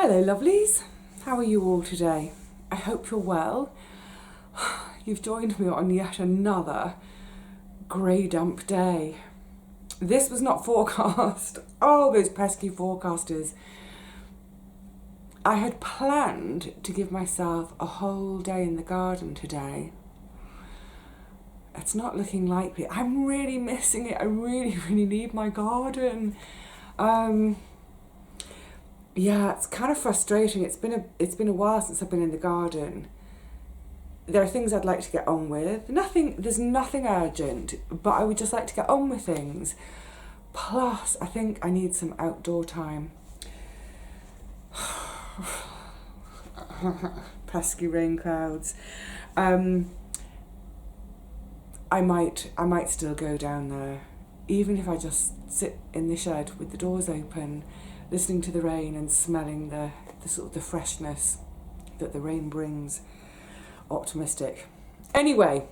Hello lovelies, how are you all today? I hope you're well. You've joined me on yet another grey damp day. This was not forecast. Oh, those pesky forecasters. I had planned to give myself a whole day in the garden today. It's not looking likely. I'm really missing it. I really need my garden. Yeah, it's kind of frustrating. It's been a while since I've been in the garden. There are things I'd like to get on with. There's nothing urgent, but I would just like to get on with things. Plus, I think I need some outdoor time. Pesky rain clouds. I might still go down there, even if I just sit in the shed with the doors open, listening to the rain and smelling the sort of the freshness that the rain brings. Optimistic. Anyway,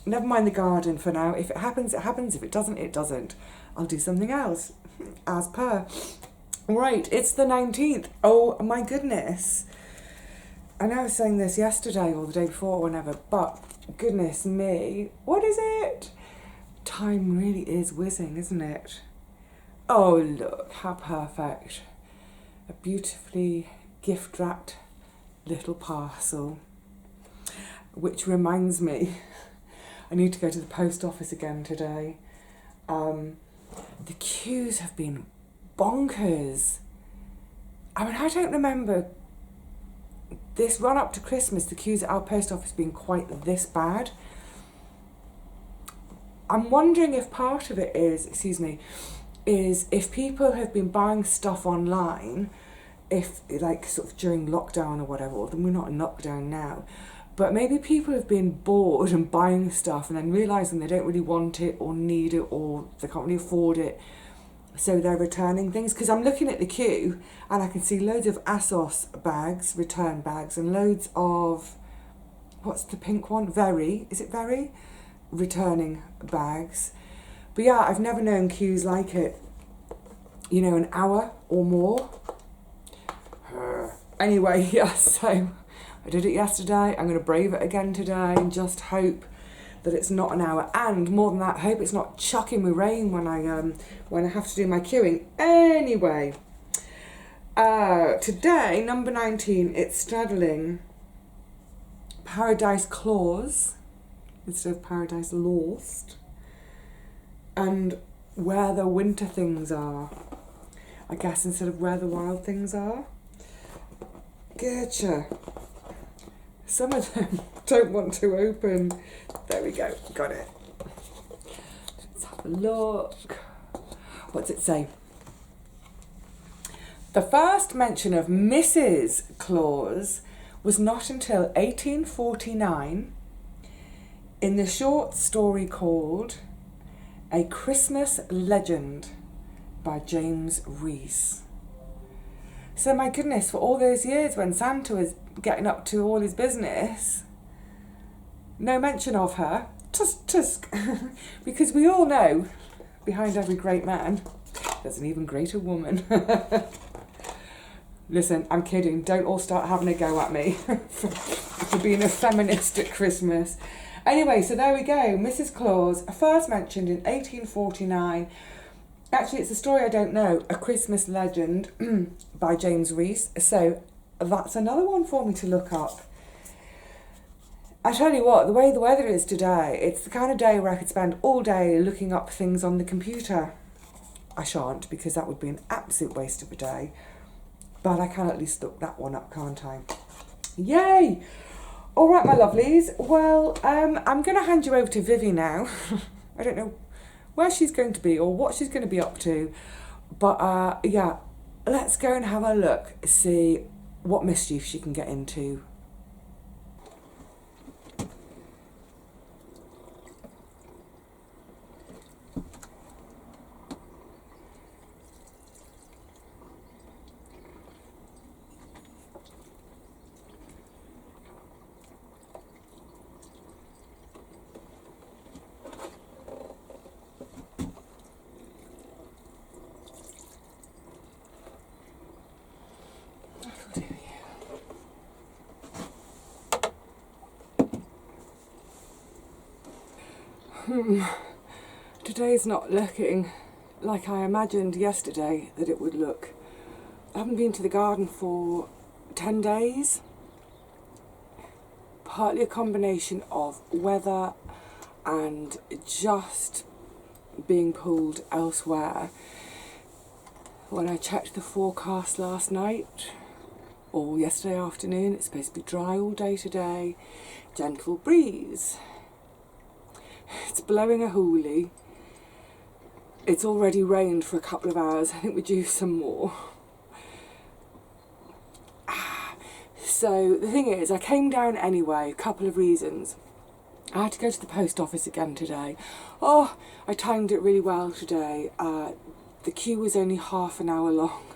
never mind the garden for now. If it happens, it happens. If it doesn't, it doesn't. I'll do something else, as per. Right, it's the 19th. Oh my goodness. I know I was saying this yesterday or the day before or whenever, but goodness me, what is it? Time really is whizzing, isn't it? Oh, look, how perfect. A beautifully gift-wrapped little parcel. Which reminds me, I need to go to the post office again today. The queues have been bonkers. I mean, I don't remember this run up to Christmas, the queues at our post office being quite this bad. I'm wondering if part of it is if people have been buying stuff online, if like sort of during lockdown or whatever, or we're not in lockdown now, but maybe people have been bored and buying stuff and then realising they don't really want it or need it or they can't really afford it, so they're returning things. Because I'm looking at the queue and I can see loads of ASOS bags, return bags, and loads of, what's the pink one? Is it Very? Returning bags. But yeah, I've never known queues like it. You know, an hour or more. Anyway, yeah, so I did it yesterday. I'm going to brave it again today and just hope that it's not an hour. And more than that, hope it's not chucking with rain when I have to do my queuing. Anyway, today, number 19, it's straddling Paradise Clause instead of Paradise Lost, and Where the Winter Things Are, I guess, instead of Where the Wild Things Are. Getcha. Some of them don't want to open. There we go, got it. Let's have a look. What's it say? The first mention of Mrs. Claus was not until 1849 in the short story called A Christmas Legend by James Reese. So my goodness, for all those years when Santa was getting up to all his business, no mention of her. Tusk. Because we all know, behind every great man, there's an even greater woman. Listen, I'm kidding. Don't all start having a go at me for being a feminist at Christmas. Anyway, so there we go. Mrs. Claus, first mentioned in 1849. Actually, it's a story I don't know. A Christmas Legend by James Reese. So that's another one for me to look up. I tell you what, the way the weather is today, it's the kind of day where I could spend all day looking up things on the computer. I shan't, because that would be an absolute waste of a day. But I can at least look that one up, can't I? Yay! All right, my lovelies. Well, I'm going to hand you over to Vivi now. I don't know where she's going to be or what she's going to be up to. But, yeah, let's go and have a look, see what mischief she can get into. That'll do you. Today's not looking like I imagined yesterday that it would look. I haven't been to the garden for 10 days. Partly a combination of weather and just being pulled elsewhere. When I checked the forecast last night, or yesterday afternoon, it's supposed to be dry all day today, gentle breeze. It's blowing a hoolie. It's already rained for a couple of hours. I think we're due some more. So the thing is, I came down anyway, a couple of reasons. I had to go to the post office again today. Oh, I timed it really well today. The queue was only half an hour long.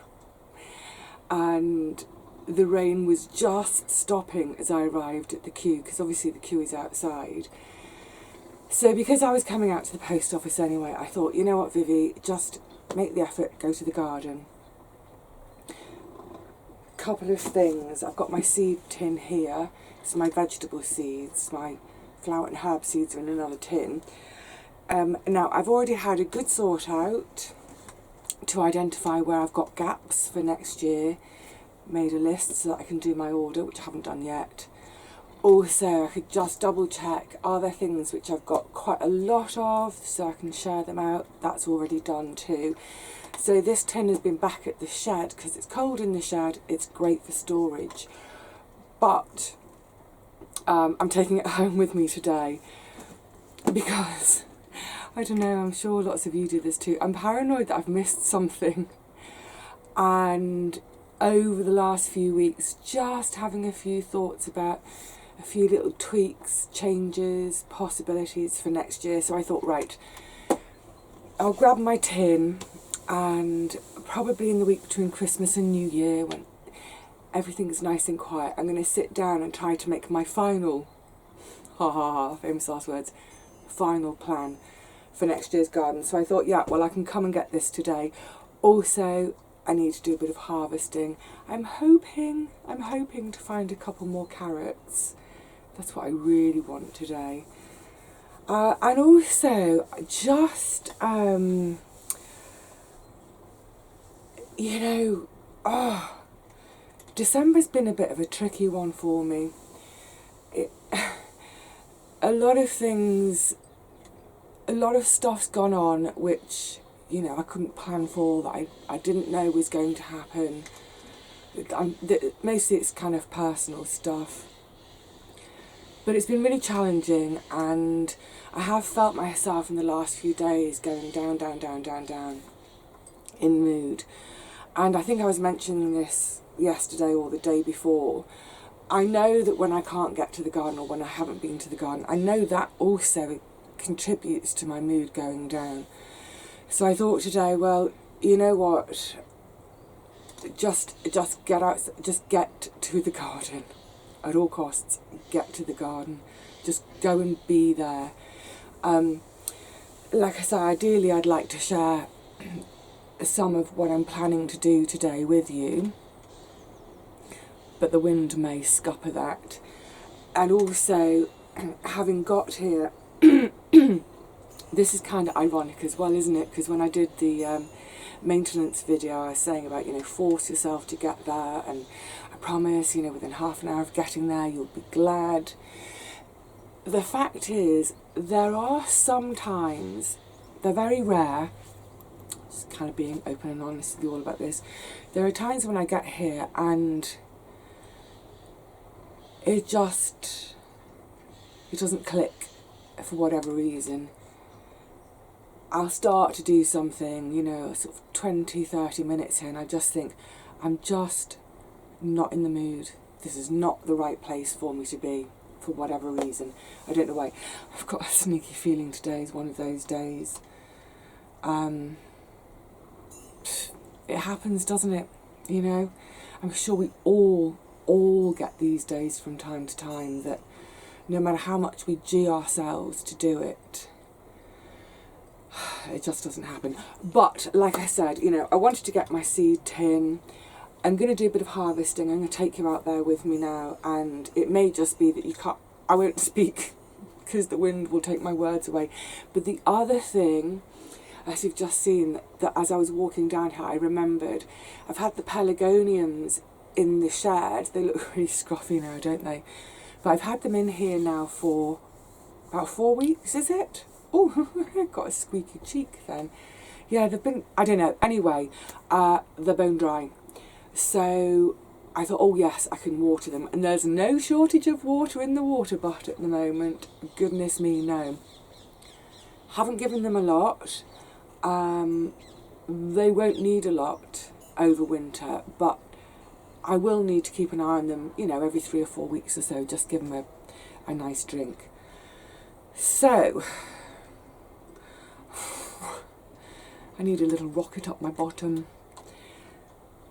And the rain was just stopping as I arrived at the queue, because obviously the queue is outside. So because I was coming out to the post office anyway, I thought, you know what, Vivi, just make the effort, go to the garden. Couple of things. I've got my seed tin here. It's my vegetable seeds. My flower and herb seeds are in another tin. Now, I've already had a good sort out to identify where I've got gaps for next year. Made a list so that I can do my order, which I haven't done yet. Also, I could just double check, are there things which I've got quite a lot of, so I can share them out. That's already done too. So this tin has been back at the shed because it's cold in the shed. It's great for storage, but I'm taking it home with me today because, I don't know, I'm sure lots of you do this too. I'm paranoid that I've missed something, and over the last few weeks, just having a few thoughts about a few little tweaks, changes, possibilities for next year. So I thought, right, I'll grab my tin, and probably in the week between Christmas and New Year, when everything's nice and quiet, I'm going to sit down and try to make my final, famous last words, final plan for next year's garden. So I thought, yeah, well, I can come and get this today. Also, I need to do a bit of harvesting. I'm hoping to find a couple more carrots. That's what I really want today. And also, just, you know, December's been a bit of a tricky one for me. A lot of stuff's gone on which, you know, I couldn't plan for, that I didn't know was going to happen. Mostly it's kind of personal stuff. But it's been really challenging, and I have felt myself in the last few days going down in mood. And I think I was mentioning this yesterday or the day before. I know that when I can't get to the garden, or when I haven't been to the garden, I know that also contributes to my mood going down. So I thought today, well, you know what, just get out, just get to the garden. At all costs, get to the garden. Just go and be there. Like I say, ideally I'd like to share some of what I'm planning to do today with you, but the wind may scupper that. And also, having got here, this is kind of ironic as well, isn't it? Because when I did the maintenance video, I was saying about, you know, force yourself to get there, and I promise, you know, within half an hour of getting there, you'll be glad. The fact is, there are some times, they're very rare, just kind of being open and honest with you all about this, there are times when I get here and it doesn't click for whatever reason. I'll start to do something, you know, sort of 20-30 minutes here, and I just think, I'm just not in the mood. This is not the right place for me to be, for whatever reason. I don't know why. I've got a sneaky feeling today is one of those days. It happens, doesn't it? You know, I'm sure we all get these days from time to time, that no matter how much we gee ourselves to do it, it just doesn't happen. But like I said, you know, I wanted to get my seed tin. I'm going to do a bit of harvesting. I'm going to take you out there with me now, and it may just be that I won't speak because the wind will take my words away. But the other thing, as you've just seen, that as I was walking down here, I remembered I've had the pelargoniums in the shed. They look really scruffy now, don't they? But I've had them in here now for about 4 weeks, is it? Oh, I've got a squeaky cheek then. Yeah, they've been, I don't know. Anyway, they're bone dry. So I thought, oh yes, I can water them. And there's no shortage of water in the water butt at the moment. Goodness me, no. Haven't given them a lot. They won't need a lot over winter, but I will need to keep an eye on them, you know, every 3 or 4 weeks or so, just give them a nice drink. So, I need a little rocket up my bottom.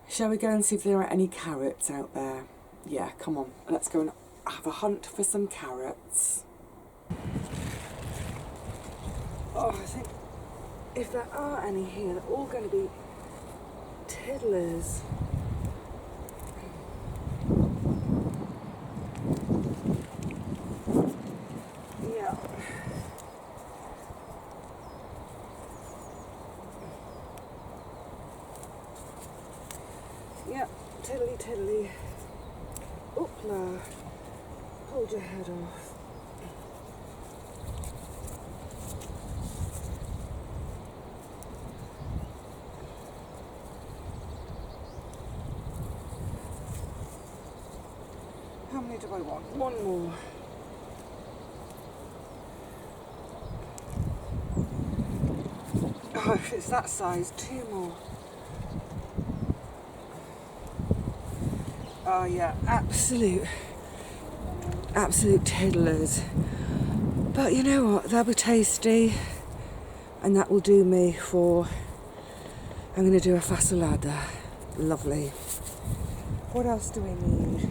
Shall we go and see if there are any carrots out there? Yeah, come on, let's go and have a hunt for some carrots. Oh, I think if there are any here, they're all going to be tiddlers. Yeah. Yeah, tiddly tiddly. Oopla. Hold your head off. How many do I want? One more. Oh, if it's that size, 2 more. Oh yeah, absolute tiddlers. But you know what, they'll be tasty, and that will do me for, I'm going to do a fasolada. Lovely. What else do we need?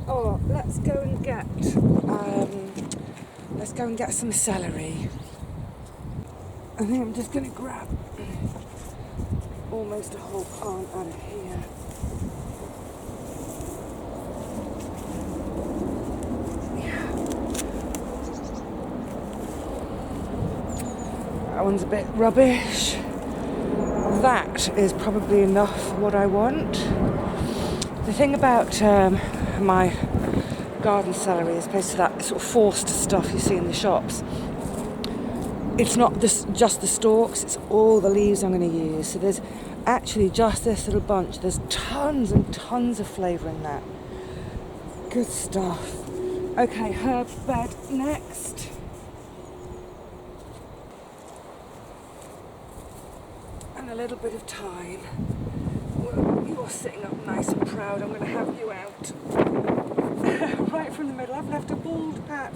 Oh, let's go and get some celery. I think I'm just going to grab almost a whole plant out of here. Yeah. That one's a bit rubbish. That is probably enough for what I want. The thing about my garden celery, as opposed to that sort of forced stuff you see in the shops, it's not just the stalks, it's all the leaves I'm going to use. So there's actually just this little bunch. There's tons and tons of flavour in that. Good stuff. Okay, herb bed next. And a little bit of thyme. Well, you're sitting up nice and proud. I'm going to have you out. Right from the middle. I've left a bald patch.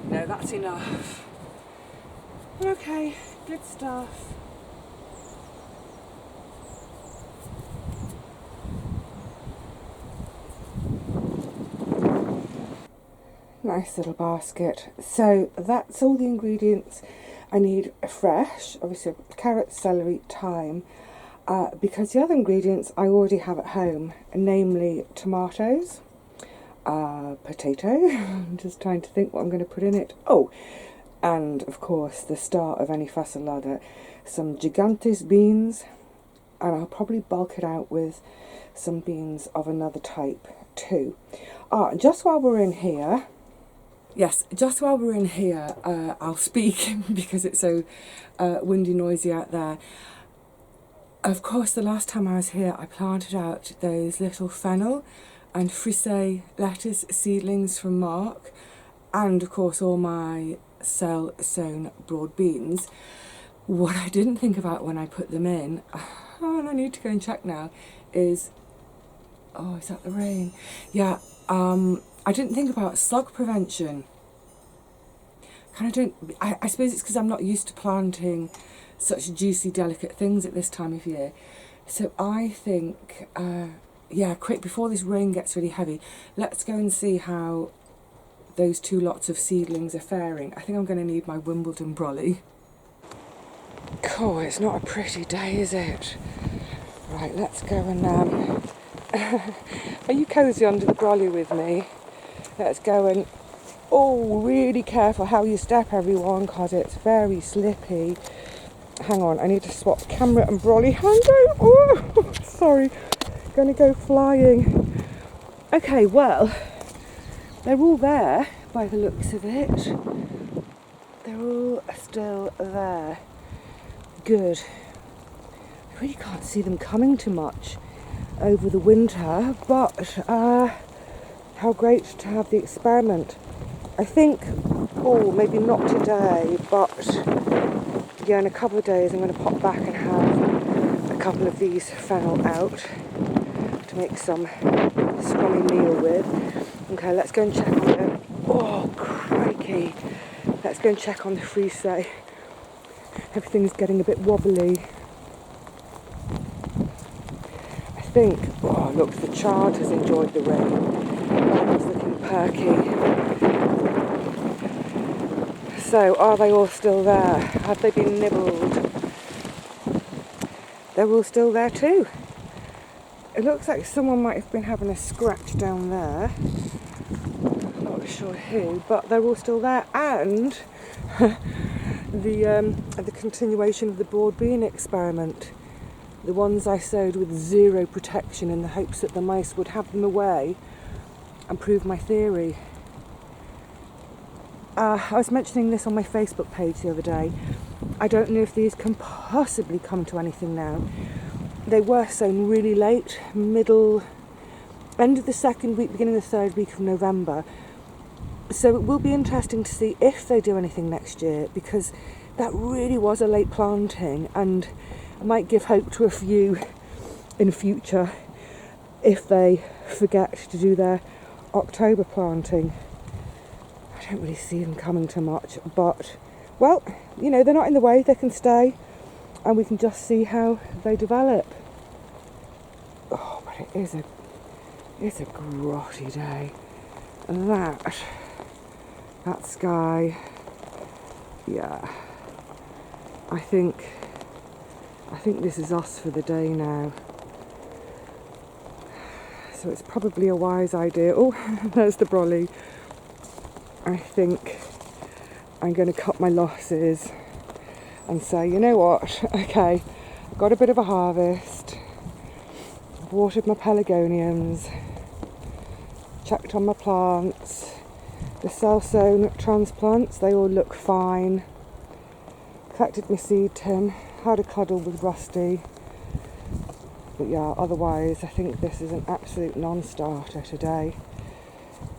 No, that's enough. Okay, good stuff. Nice little basket. So that's all the ingredients I need fresh. Obviously carrots, celery, thyme. Because the other ingredients I already have at home, namely tomatoes, potato. I'm just trying to think what I'm going to put in it. Oh, and of course the star of any fasolada, some gigantes beans, and I'll probably bulk it out with some beans of another type too. Just while we're in here, I'll speak because it's so windy, noisy out there. Of course, the last time I was here, I planted out those little fennel and frisee lettuce seedlings from Mark, and of course all my cell-sown broad beans. What I didn't think about when I put them in, and I need to go and check now, is that the rain? Yeah, I didn't think about slug prevention. I suppose it's because I'm not used to planting such juicy, delicate things at this time of year. So I think, quick, before this rain gets really heavy, let's go and see how those 2 lots of seedlings are faring. I think I'm going to need my Wimbledon brolly. Cool, it's not a pretty day, is it? Right, let's go and are you cosy under the brolly with me? Let's go and, oh, really careful how you step, everyone, because it's very slippy. Hang on, I need to swap camera and brolly. Hang on, oh, sorry, gonna go flying. Okay, well, they're all there by the looks of it. They're all still there. Good. I really can't see them coming too much over the winter, but how great to have the experiment. I think, oh, maybe not today, but yeah, in a couple of days I'm going to pop back and have a couple of these fennel out to make some scrummy meal with. Okay, let's go and check on them. Oh, crikey. Let's go and check on the freezer. Everything's getting a bit wobbly. I think, oh look, the chard has enjoyed the rain. That is looking perky. So, are they all still there? Have they been nibbled? They're all still there too. It looks like someone might have been having a scratch down there. I'm not sure who, but they're all still there. And the continuation of the broad bean experiment. The ones I sowed with zero protection in the hopes that the mice would have them away and prove my theory. I was mentioning this on my Facebook page the other day. I don't know if these can possibly come to anything now. They were sown really late, end of the second week, beginning of the third week of November. So it will be interesting to see if they do anything next year, because that really was a late planting, and I might give hope to a few in future if they forget to do their October planting. I don't really see them coming to much, but, well, you know, they're not in the way, they can stay, and we can just see how they develop. Oh, but it's a grotty day. And that sky, yeah, I think this is us for the day now. So it's probably a wise idea. Oh, there's the brolly. I think I'm going to cut my losses and say, you know what, okay, I've got a bit of a harvest, I've watered my pelargoniums, checked on my plants, the self-sown transplants, they all look fine, collected my seed tin, had a cuddle with Rusty, but yeah, otherwise I think this is an absolute non-starter today.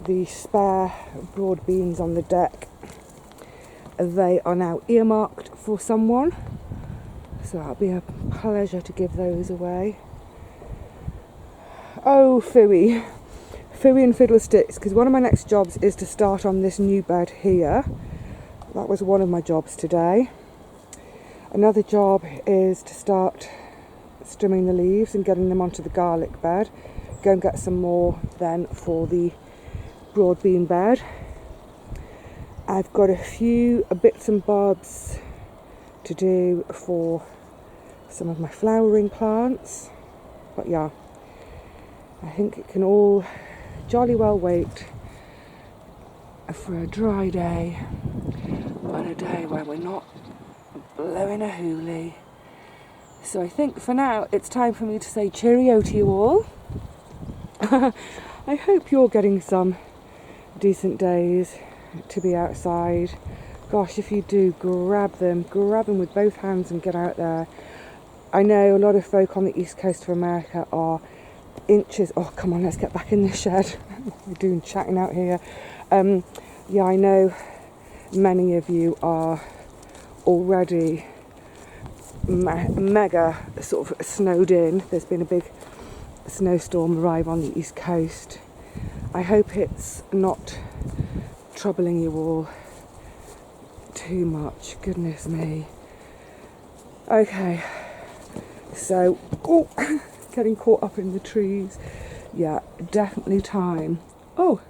The spare broad beans on the deck, they are now earmarked for someone, so it'll be a pleasure to give those away. Oh, Phooey and fiddlesticks, because one of my next jobs is to start on this new bed here. That was one of my jobs today. Another job is to start trimming the leaves and getting them onto the garlic bed. Go and get some more then for the broad bean bed. I've got a few bits and bobs to do for some of my flowering plants, but yeah, I think it can all jolly well wait for a dry day, but a day where we're not blowing a hoolie. So I think for now it's time for me to say cheerio to you all. I hope you're getting some decent days to be outside. Gosh, if you do, grab them with both hands and get out there. I know a lot of folk on the east coast of America are inches. Oh, come on, let's get back in the shed. We're doing chatting out here. Yeah, I know many of you are already mega sort of snowed in. There's been a big snowstorm arrive on the east coast. I hope it's not troubling you all too much. Goodness me. Okay, so getting caught up in the trees. Yeah, definitely time. Oh,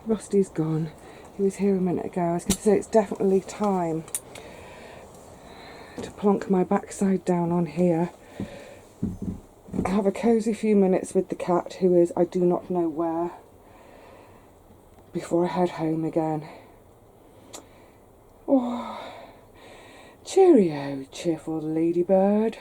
Rusty's gone. He was here a minute ago. I was going to say it's definitely time to plonk my backside down on here, have a cosy few minutes with the cat, who is I do not know where, before I head home again. Oh, cheerio, cheerful ladybird.